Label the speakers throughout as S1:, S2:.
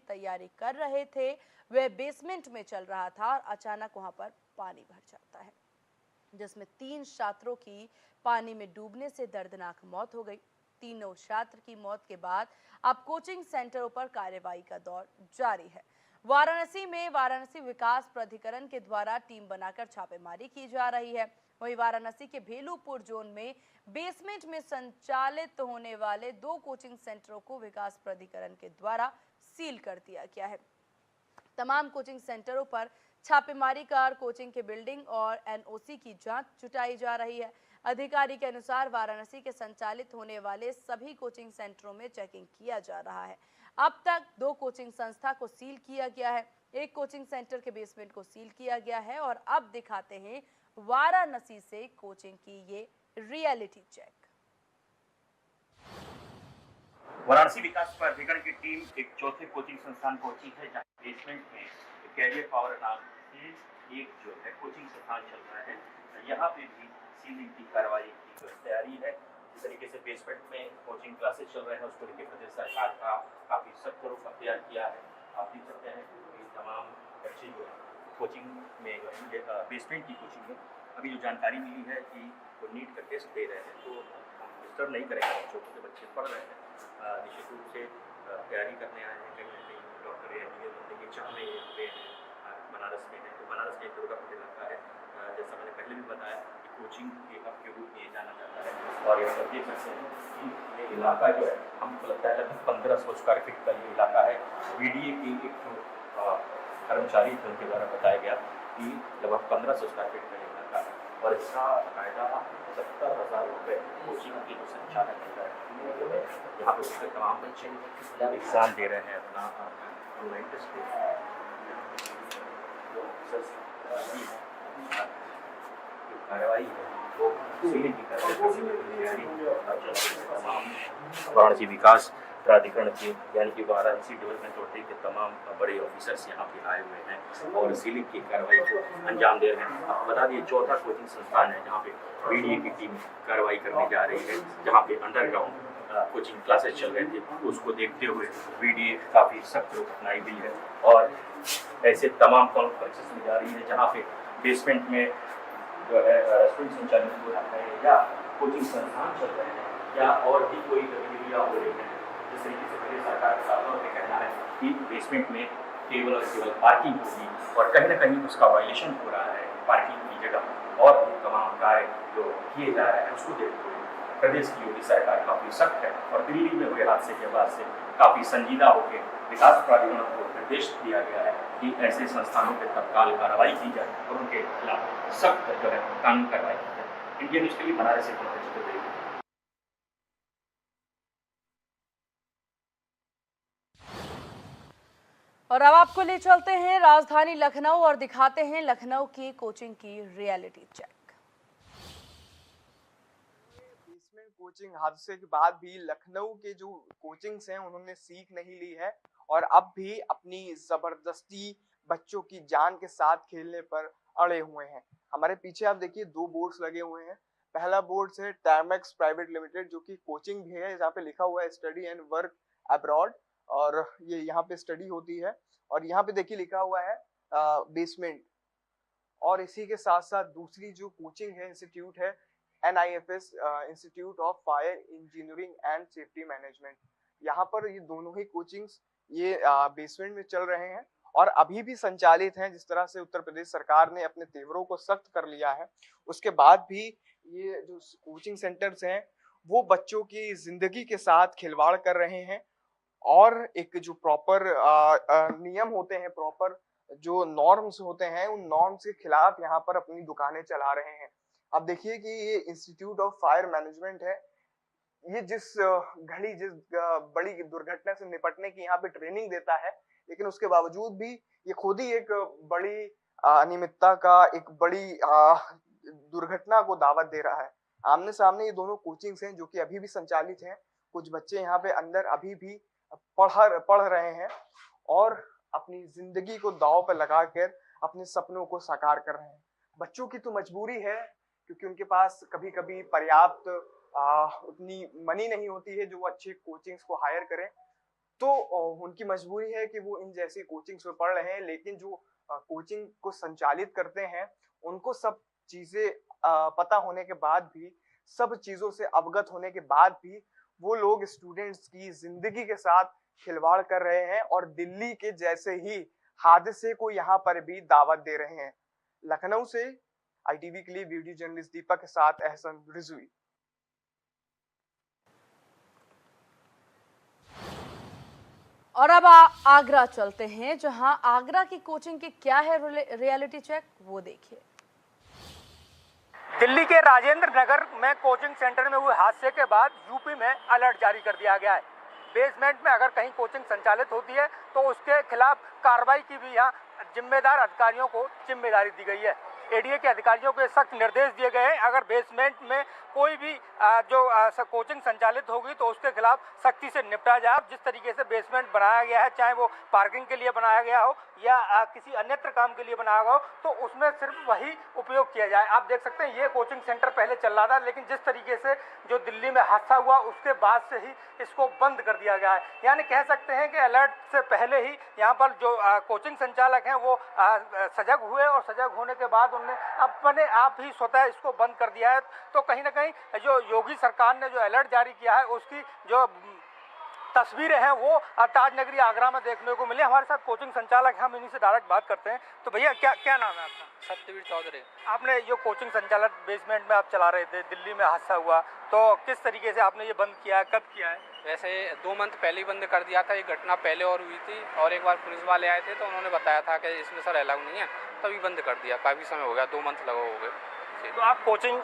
S1: तैयारी कर रहे थे वह बेसमेंट में चल रहा था और अचानक वहां पर पानी भर जाता है, जिसमें 3 छात्रों की पानी में डूबने से दर्दनाक मौत हो गई। तीनों छात्र की मौत के बाद अब कोचिंग सेंटरों पर कार्रवाई का दौर जारी है। वाराणसी में वाराणसी विकास प्राधिकरण के द्वारा टीम बनाकर छापेमारी की जा रही है। वहीं वाराणसी के भेलूपुर जोन में बेसमेंट में संचालित होने वाले 2 कोचिंग सेंटरों को विकास प्राधिकरण के द्वारा सील कर दिया गया है। तमाम कोचिंग सेंटरों पर छापेमारी कर कोचिंग के बिल्डिंग और एनओसी की जांच जुटाई जा रही है। अधिकारी के अनुसार वाराणसी के संचालित होने वाले सभी कोचिंग सेंटरों में चेकिंग किया जा रहा है। अब तक 2 कोचिंग संस्था को सील किया गया है, एक कोचिंग सेंटर के बेसमेंट को सील किया गया है और अब दिखाते हैं वाराणसी से कोचिंग की ये रियलिटी चेक।
S2: वाराणसी विकास प्राधिकरण की टीम एक चौथे कोचिंग संस्थान पहुंची है, जहां बेसमेंट में कैरियर पावर नाम से एक जो है कोचिंग संस्थान चल रहा है। यहाँ पे भी सीलिंग की कार्रवाई की तैयारी है। जिस तरीके से बेसमेंट में कोचिंग क्लासेस चल रहे हैं, उसको लेकर प्रदेश सरकार का काफी सख्त रुख अख्तियार किया है। आप देख सकते हैं कि तमाम बच्चे जो है कोचिंग में बेसमेंट की कोचिंग में अभी जो जानकारी मिली है कि वो नीट का टेस्ट दे रहे हैं, तो हम डिस्टर्ब नहीं करेंगे बच्चों को, बच्चे पढ़ रहे हैं, निश्चित रूप से तैयारी करने आए हैं। कहीं ना कहीं डॉक्टर या इंजीनियर बनने की चाह में यहाँ पे बनारस में है, तो बनारस के दुर्गापुर इलाका है। जैसा मैंने पहले भी बताया कि कोचिंग के हब के रूप में जाना जाता है और यहाँ पर देख सकते हैं कि ये इलाका जो है हमको लगता है लगभग 1500 स्क्वायर फीट का ये इलाका है। बीडीए की एक कर्मचारी थे, उनके द्वारा बताया गया कि लगभग 1500 स्क्वायर फीट का इलाका है और इसका कायदा 70,000 रुपये कोचिंग के जो संचालक है यहाँ पर उसके तमाम बच्चे एग्जाम दे रहे हैं अपना ऑनलाइन टेस्ट दे रहे हैं। कार्रवाई है वो सीलिंग की तमाम वाराणसी विकास प्राधिकरण के यानी कि वाराणसी डेवलपमेंट अथॉरिटी के तमाम बड़े ऑफिसर्स यहाँ पे आए हुए हैं और सीलिंग की कार्रवाई को अंजाम दे रहे हैं। आपको बता दिए चौथा कोचिंग संस्थान है जहाँ पे बीडीए की टीम कार्रवाई करने जा रही है, जहाँ पे अंडरग्राउंड कोचिंग क्लासेस चल रहे थे, उसको देखते हुए बीडीए काफ़ी सख्त रुख अपनाई हुई है और ऐसे तमाम कॉन्फ्रेंसेस में जा रही है जहाँ पे बेसमेंट में जो है रेस्टोरेंट संचालित हो रहा है या कोचिंग संस्थान चल रहे हैं या और भी कोई गतिविधियाँ हो रही हैं। जिस तरीके से प्रदेश सरकार का साफ तौर पर कहना है कि बेसमेंट में केवल और केवल पार्किंग होगी और कहीं ना कहीं उसका वायलेशन हो रहा है पार्किंग की जगह और भी तमाम कार्य जो किए जा रहे हैं उसको देखते हुए प्रदेश की योगी सरकार काफ़ी सख्त है और दिल्ली में हुए हादसे के बाद से काफ़ी संजीदा होकर विकास प्राधिकरण को निर्देश दिया गया है कि ऐसे संस्थानों पर तत्काल कार्रवाई की जाए और उनके खिलाफ सख्त जो है कानूनी कार्रवाई की जाए। इंडियन न्यूज़ के लिए बनारस से
S1: और अब आपको ले चलते हैं राजधानी लखनऊ और दिखाते हैं लखनऊ की कोचिंग की रियलिटी चेक।
S3: बेसमेंट कोचिंग हादसे के बाद भी लखनऊ के जो कोचिंग्स हैं उन्होंने सीख नहीं ली है और अब भी अपनी जबरदस्ती बच्चों की जान के साथ खेलने पर अड़े हुए हैं। हमारे पीछे आप देखिए 2 बोर्ड्स लगे हुए हैं। पहला बोर्ड है टैमेक्स प्राइवेट लिमिटेड जो कि कोचिंग भी है, जहाँ पे लिखा हुआ है स्टडी एंड वर्क अब्रॉड और ये यहाँ पे स्टडी होती है और यहाँ पे देखिए लिखा हुआ है बेसमेंट। और इसी के साथ साथ दूसरी जो कोचिंग है इंस्टीट्यूट है NIFS institute of fire engineering and safety management. यहाँ पर ये दोनों ही कोचिंग्स ये बेसमेंट में चल रहे हैं और अभी भी संचालित हैं। जिस तरह से उत्तर प्रदेश सरकार ने अपने तेवरों को सख्त कर लिया है, उसके बाद भी ये जो कोचिंग सेंटर्स हैं वो बच्चों की जिंदगी के साथ खिलवाड़ कर रहे हैं और एक जो प्रॉपर नियम होते हैं, प्रॉपर जो नॉर्म्स होते हैं, उन नॉर्म्स के खिलाफ यहाँ पर अपनी दुकानें चला रहे हैं। अब देखिए कि ये इंस्टीट्यूट ऑफ फायर मैनेजमेंट है, ये जिस घड़ी जिस बड़ी दुर्घटना से निपटने की यहाँ पे ट्रेनिंग देता है, लेकिन उसके बावजूद भी ये खुद ही एक बड़ी अनियमितता का एक बड़ी दुर्घटना को दावत दे रहा है। आमने सामने ये दोनों कोचिंग्स हैं जो कि अभी भी संचालित हैं। कुछ बच्चे यहाँ पे अंदर अभी भी पढ़ रहे हैं और अपनी जिंदगी को दांव पे लगाकर अपने सपनों को साकार कर रहे हैं। बच्चों की तो मजबूरी है क्योंकि उनके पास कभी-कभी पर्याप्त उतनी मनी नहीं होती है जो वो अच्छे कोचिंग्स को हायर करें। तो उनकी मजबूरी है कि वो इन जैसी कोचिंग्स में पढ़ रहे हैं, लेकिन जो कोचिंग को संचालित करते हैं उनको सब चीजें पता होने के बाद भी, सब चीजों से अवगत होने के बाद भी वो लोग स्टूडेंट्स की जिंदगी के साथ खिलवाड़ कर रहे हैं और दिल्ली के जैसे ही हादसे को यहाँ पर भी दावत दे रहे हैं। लखनऊ से ITV के लिए वीडियो जर्नलिस्ट दीपक के साथ एहसन रिजवी।
S1: और अब आगरा चलते हैं, जहां आगरा की कोचिंग की क्या है रियलिटी चेक, वो देखिए।
S4: दिल्ली के राजेंद्र नगर में कोचिंग सेंटर में हुए हादसे के बाद यूपी में अलर्ट जारी कर दिया गया है। बेसमेंट में अगर कहीं कोचिंग संचालित होती है तो उसके खिलाफ कार्रवाई की भी यहाँ जिम्मेदार अधिकारियों को जिम्मेदारी दी गई है। एडीए के अधिकारियों को सख्त निर्देश दिए गए हैं, अगर बेसमेंट में कोई भी कोचिंग संचालित होगी तो उसके खिलाफ सख्ती से निपटा जाए। जिस तरीके से बेसमेंट बनाया गया है, चाहे वो पार्किंग के लिए बनाया गया हो या किसी अन्यत्र काम के लिए बनाया गया हो, तो उसमें सिर्फ वही उपयोग किया जाए। आप देख सकते हैं ये कोचिंग सेंटर पहले चल रहा था, लेकिन जिस तरीके से जो दिल्ली में हादसा हुआ उसके बाद से ही इसको बंद कर दिया गया है। यानी कह सकते हैं कि अलर्ट से पहले ही यहाँ पर जो कोचिंग संचालक हैं वो सजग हुए और सजग होने के बाद उन्होंने अपने आप ही स्वतः इसको बंद कर दिया है। तो कहीं ना कहीं जो योगी सरकार ने जो अलर्ट जारी किया है उसकी जो तस्वीरें हैं वो ताजनगरी आगरा में देखने को मिली। हमारे साथ कोचिंग संचालक हैं, हम इन्हीं से डायरेक्ट बात करते हैं। तो भैया क्या नाम है आपका?
S5: सत्यवीर चौधरी।
S4: आपने जो कोचिंग संचालक बेसमेंट में आप चला रहे थे, दिल्ली में हादसा हुआ, तो किस तरीके से आपने ये बंद किया है, कब किया है?
S5: वैसे 2 मंथ पहले ही बंद कर दिया था। ये घटना पहले और हुई थी और एक बार पुलिस वाले आए थे तो उन्होंने बताया था कि इसमें सर अलाउ नहीं है, तभी बंद कर दिया। काफ़ी समय हो गया, 2 मंथ लगा हो गए।
S4: तो आप कोचिंग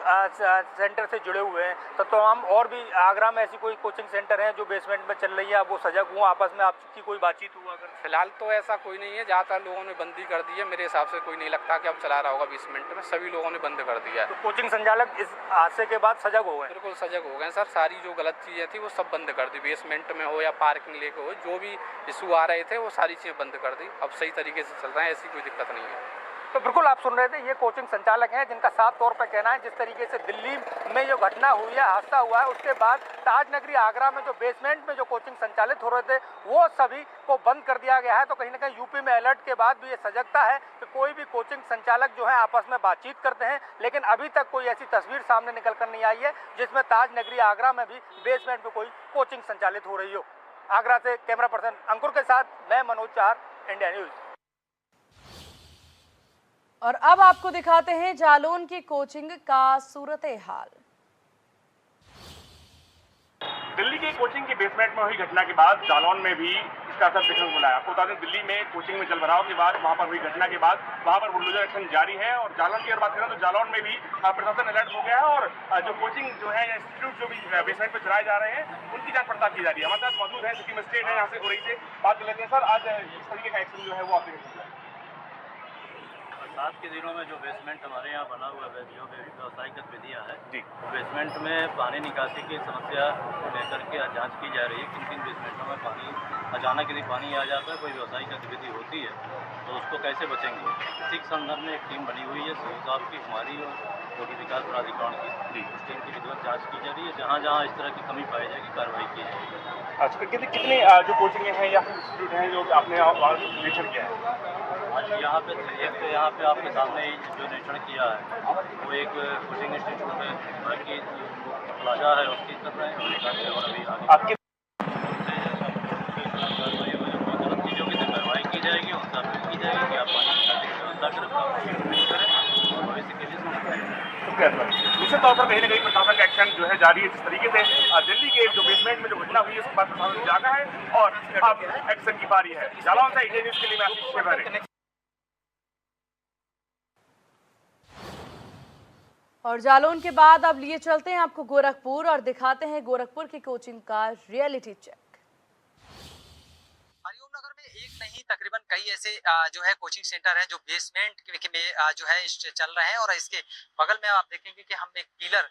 S4: सेंटर से जुड़े हुए हैं, तो हम और भी आगरा में ऐसी कोई कोचिंग सेंटर हैं जो बेसमेंट में चल रही है, वो सजग हुआ, आपस में आपकी कोई बातचीत हुआ? अगर
S5: फिलहाल तो ऐसा कोई नहीं है, ज़्यादातर लोगों ने बंदी कर दी है। मेरे हिसाब से कोई नहीं लगता कि अब चला रहा होगा बेसमेंट में, सभी लोगों ने बंद कर दिया है।
S4: तो कोचिंग संचालक इस हादसे के बाद सजग हो गए?
S5: बिल्कुल सजग हो गए सर। सारी जो गलत चीज़ें थी वो सब बंद कर दी, बेसमेंट में हो या पार्किंग लेके हो, जो भी इशू आ रहे थे वो सारी चीज़ें बंद कर दी। अब सही तरीके से चल रहे हैं, ऐसी कोई दिक्कत नहीं है।
S4: तो बिल्कुल आप सुन रहे थे, ये कोचिंग संचालक हैं जिनका साफ तौर पर कहना है जिस तरीके से दिल्ली में जो घटना हुई है, हादसा हुआ है, उसके बाद ताजनगरी आगरा में जो बेसमेंट में जो कोचिंग संचालित हो रहे थे वो सभी को बंद कर दिया गया है। तो कहीं ना कहीं यूपी में अलर्ट के बाद भी ये सजगता है कि कोई भी कोचिंग संचालक जो है आपस में बातचीत करते हैं, लेकिन अभी तक कोई ऐसी तस्वीर सामने निकल कर नहीं आई है जिसमें ताजनगरी आगरा में भी बेसमेंट में कोई कोचिंग संचालित हो रही हो। आगरा से कैमरा पर्सन अंकुर के साथ मैं मनोज चार, इंडिया न्यूज।
S1: और अब आपको दिखाते हैं जालौन की कोचिंग का सूरत हाल।
S6: दिल्ली के कोचिंग के बेसमेंट में हुई घटना के बाद जालौन में भी इसका असर देखने को मिला है। आपको बता दें, दिल्ली में कोचिंग में जलभराव के बाद वहां पर हुई घटना के बाद वहां पर बुलडोजर एक्शन जारी है। और जालौन की अगर बात करें तो जालौन में भी प्रशासन अलर्ट हो गया है और जो कोचिंग जो है या इंस्टीट्यूट जो भी बेसमेंट पर चलाए जा रहे हैं उनकी जांच पड़ताल की जा रही है। हमारे साथ मौजूद है सिटी मजिस्ट्रेट है, यहाँ से हो रही से बात कर लेते हैं। सर, आज इस तरीके का एक्शन जो है वो आप देखें?
S7: बरसात के दिनों में जो बेसमेंट हमारे यहाँ बना हुआ है, जो व्यवसायिक गतिविधियाँ है जी, तो बेसमेंट में पानी निकासी की समस्या को लेकर के जांच की जा रही है। किन बेसमेंटों में पानी अचानक यदि पानी आ जाता है, कोई व्यवसायिक गतिविधि होती है तो उसको कैसे बचेंगे, इसी के संदर्भ में एक टीम बनी हुई है सीओ साहब की, हमारी और जोगी विकास प्राधिकरण की जी। उस टीम की विधिवत जाँच की जा रही है। जहाँ जहाँ इस तरह की कमी पाई जाएगी कार्रवाई की जाएगी।
S6: अच्छा, कितने जो कोचिंग हैं या फिर इंस्टीट्यूट हैं जो आपने निरीक्षण किया है?
S7: आज यहाँ पे एक तो यहाँ पे आपके सामने ही जो निरीक्षण किया है वो एक कोचिंग इंस्टीट्यूट है, बाकी प्लाजा है उसकी कर रहे हैं और अभी आगे आपके गलत चीज़ों की कार्रवाई की जाएगी, उनसे अपील की जाएगी कि आप पानी निकालने की व्यवस्था करें और भविष्य के लिए।
S6: निश्चित तौर पर कहीं ना कहीं प्रशासन का एक्शन जो है जारी है। जिस तरीके से दिल्ली के जो बेसमेंट में जो घटना हुई है उसके बाद प्रशासन जागा है और अब एक्शन की बारी है। जालौन से इंडिया न्यूज के लिए मैं आशीष शेवारे।
S1: और जालौन के बाद अब लिए चलते हैं आपको गोरखपुर और दिखाते हैं गोरखपुर की कोचिंग का रियलिटी चेक।
S8: हरिओम नगर में एक नहीं तकरीबन कई ऐसे जो है कोचिंग सेंटर है जो बेसमेंट में जो है चल रहे हैं, और इसके बगल में आप देखेंगे कि हम एक पिलर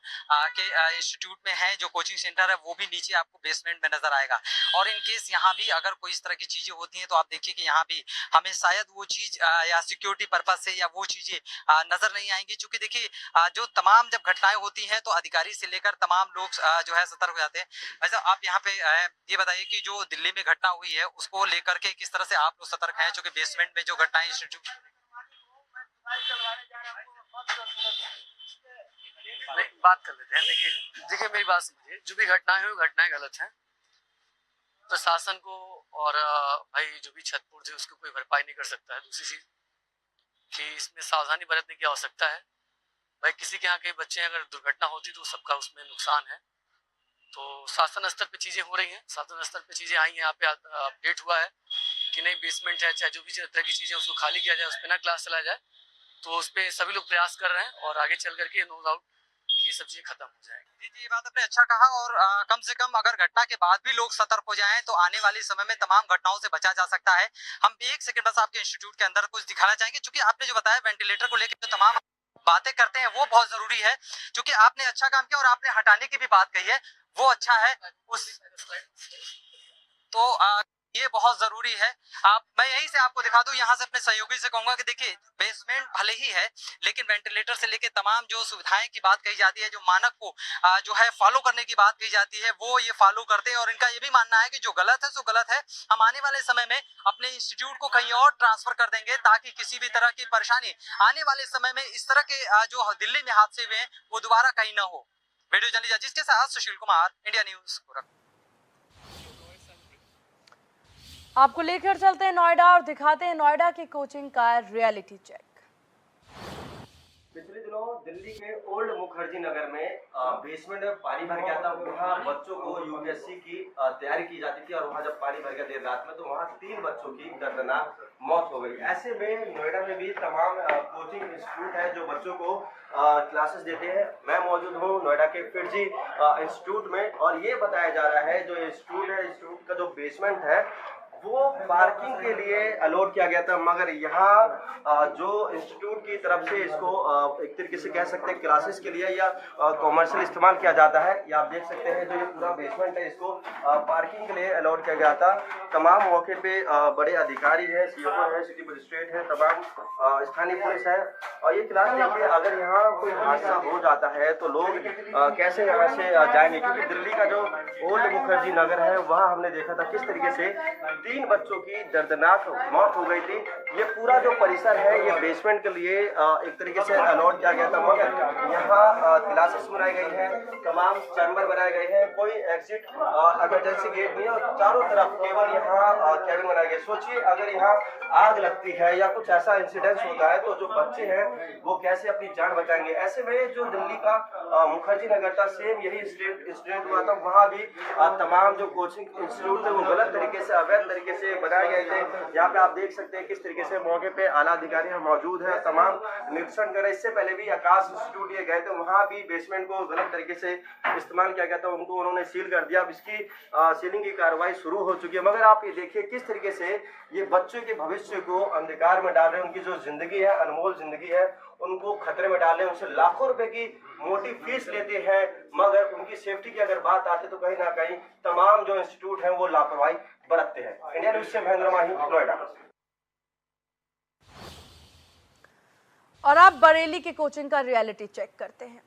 S8: के इंस्टीट्यूट में है जो कोचिंग सेंटर है, वो भी नीचे आपको बेसमेंट में नजर आएगा। और इन केस यहाँ भी अगर कोई इस तरह की चीजें होती हैं तो आप देखिए कि यहाँ भी हमें शायद वो चीज या सिक्योरिटी पर्पज से या वो चीजें नजर नहीं आएंगी, क्योंकि देखिए जो तमाम जब घटनाएं होती हैं तो अधिकारी से लेकर तमाम लोग जो है सतर्क हो जाते हैं। वैसे आप यहाँ पे ये बताइए कि जो दिल्ली में घटना हुई है उसको लेकर के किस तरह से आप लोग सतर्क हैं, क्योंकि बेसमेंट में जो घटनाएं इंस्टीट्यूट
S9: बात कर लेते हैं। देखिए मेरी बात समझिए, जो भी घटनाएं हुई घटनाएं गलत हैं। प्रशासन को और भाई जो भी क्षतिपूर्ति है उसको कोई भरपाई नहीं कर सकता है। दूसरी चीज कि इसमें सावधानी बरतने की आवश्यकता है। भाई किसी के यहाँ के बच्चे अगर दुर्घटना होती तो सबका उसमें नुकसान है। तो शासन स्तर पे चीजें हो रही हैं, शासन स्तर पे चीजें आई हैं, यहाँ पे अपडेट हुआ है कि नहीं बेसमेंट है चाहे जो भी तरह की चीजें उसको खाली किया जाए, उस पर ना क्लास चलाया जाए। तो उस पर सभी लोग प्रयास कर रहे हैं और आगे चल करके नो डाउट ये सब चीजें खत्म हो जाएगी।
S8: जी, ये बात आपने अच्छा कहा। और कम से कम अगर घटना के बाद भी लोग सतर्क हो जाएं तो आने वाले समय में तमाम घटनाओं से बचा जा सकता है। हम एक सेकंड बस आपके इंस्टीट्यूट के अंदर कुछ दिखाना चाहेंगे, क्योंकि आपने जो बताया वेंटिलेटर को लेकर जो तमाम बातें करते हैं वो बहुत जरूरी है, क्योंकि आपने अच्छा काम किया और आपने हटाने की भी बात कही है, वो अच्छा है। उस तो ये बहुत जरूरी है। मैं यहीं से आपको दिखा दूं, यहाँ से अपने सहयोगी से कहूंगा कि देखिए बेसमेंट भले ही है लेकिन वेंटिलेटर से लेके तमाम जो सुविधाएं की बात कही जाती है, जो मानक को जो है फॉलो करने की बात कही जाती है, वो ये फॉलो करते हैं। और इनका ये भी मानना है कि जो गलत है सो गलत है। हम आने वाले समय में अपने इंस्टीट्यूट को कहीं और ट्रांसफर कर देंगे ताकि किसी भी तरह की परेशानी आने वाले समय में इस तरह के जो दिल्ली में हादसे हुए हैं वो दोबारा कहीं ना हो। वीडियो जर्नलिस्ट जिसके साथ सुशील कुमार, इंडिया न्यूज गोरखपुर।
S1: आपको लेकर चलते हैं नोएडा और दिखाते हैं नोएडा की कोचिंग का रियलिटी चेक।
S10: पिछले दिनों दिल्ली के ओल्ड मुखर्जी नगर में बेसमेंट में पानी भर गया था। वहाँ बच्चों को यूपीएससी की तैयारी की जाती थी और वहाँ जब पानी भर गया देर रात में तो वहाँ 3 बच्चों की दर्दनाक मौत हो गई। ऐसे में नोएडा में भी तमाम कोचिंग इंस्टीट्यूट है जो बच्चों को क्लासेस देते हैं। मैं मौजूद हूँ नोएडा के फिरजी इंस्टीट्यूट में और ये बताया जा रहा है जो इंस्टीट्यूट है, इंस्टीट्यूट का जो बेसमेंट है वो पार्किंग के लिए अलॉट किया गया था, मगर यहाँ जो इंस्टीट्यूट की तरफ से इसको एक तरीके से कह सकते हैं क्लासेस के लिए या कॉमर्शियल इस्तेमाल किया जाता है। ये आप देख सकते हैं जो ये पूरा बेसमेंट है इसको पार्किंग के लिए अलॉट किया गया था। तमाम मौके पे बड़े अधिकारी है, सीओ है, सिटी मजिस्ट्रेट है, तमाम स्थानीय पुलिस है। और ये क्लास देखिए अगर यहाँ कोई हादसा हो जाता है तो लोग कैसे यहाँ से जाएंगे, क्योंकि दिल्ली का जो ओल्ड मुखर्जी नगर है वहाँ हमने देखा था किस तरीके से 3 बच्चों की दर्दनाक मौत हो गई थी। ये पूरा जो परिसर है ये बेसमेंट के लिए एक तरीके से अलॉट किया गया था, मगर यहाँ क्लासेस बनाई गई है, तमाम चैम्बर बनाए गए हैं, कोई एग्जिट इमरजेंसी गेट नहीं है और चारों तरफ केवल यहाँ कैबिन बनाए गए। सोचिए अगर यहाँ आग लगती है या कुछ ऐसा इंसिडेंट होता है तो जो बच्चे हैं वो कैसे अपनी जान बचाएंगे। ऐसे में जो दिल्ली का मुखर्जी नगर था सेम यही इंसिडेंट हुआ था। वहाँ भी तमाम जो कोचिंग इंस्टीट्यूट थे वो गलत तरीके से अवैध तरीके से बनाए गए थे। यहाँ पे आप देख सकते हैं किस तरीके से मौके पे आला अधिकारी मौजूद है, तमाम निरीक्षण कर रहे। इससे पहले भी आकाश इंस्टीट्यूट ये गए थे, वहाँ भी बेसमेंट को गलत तरीके से इस्तेमाल किया गया था, उनको उन्होंने सील कर दिया। अब इसकी सीलिंग की कार्रवाई शुरू हो चुकी है, मगर आप ये देखिए किस तरीके से ये बच्चों के भविष्य को अंधकार में डाल रहे हैं। उनकी जो जिंदगी है, अनमोल जिंदगी है, उनको खतरे में डाल रहे हैं। उनसे लाखों रुपए की मोटी फीस लेते हैं, मगर उनकी सेफ्टी की अगर बात आती है तो कहीं ना कहीं तमाम जो इंस्टीट्यूट हैं वो लापरवाही बरतते हैं। इंडिया न्यूज से महेंद्र माही, नोएडा।
S1: और आप बरेली की कोचिंग का रियलिटी चेक करते हैं।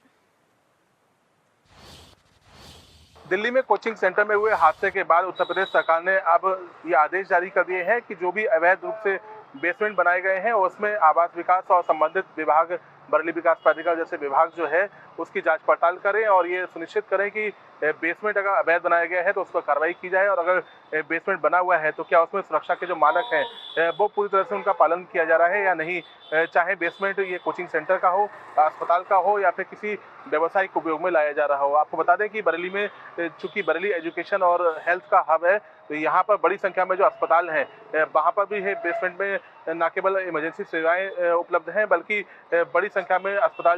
S6: दिल्ली में कोचिंग सेंटर में हुए हादसे के बाद उत्तर प्रदेश सरकार ने अब ये आदेश जारी कर दिए हैं कि जो भी अवैध रूप से बेसमेंट बनाए गए हैं उसमें आवास विकास और संबंधित विभाग, बरेली विकास प्राधिकार जैसे विभाग जो है उसकी जांच पड़ताल करें और ये सुनिश्चित करें कि बेसमेंट अगर अवैध बनाया गया है तो उस पर कार्रवाई की जाए और अगर बेसमेंट बना हुआ है तो क्या उसमें सुरक्षा के जो मानक हैं वो पूरी तरह से उनका पालन किया जा रहा है या नहीं। चाहे बेसमेंट ये कोचिंग सेंटर का हो, अस्पताल का हो या फिर किसी व्यावसायिक उपयोग में लाया जा रहा हो। आपको बता दें कि बरेली में चूंकि बरेली एजुकेशन और हेल्थ का हब है तो यहाँ पर बड़ी संख्या में जो अस्पताल हैं वहाँ पर भी है बेसमेंट में न केवल इमरजेंसी सेवाएं उपलब्ध हैं बल्कि बड़ी संख्या में अस्पताल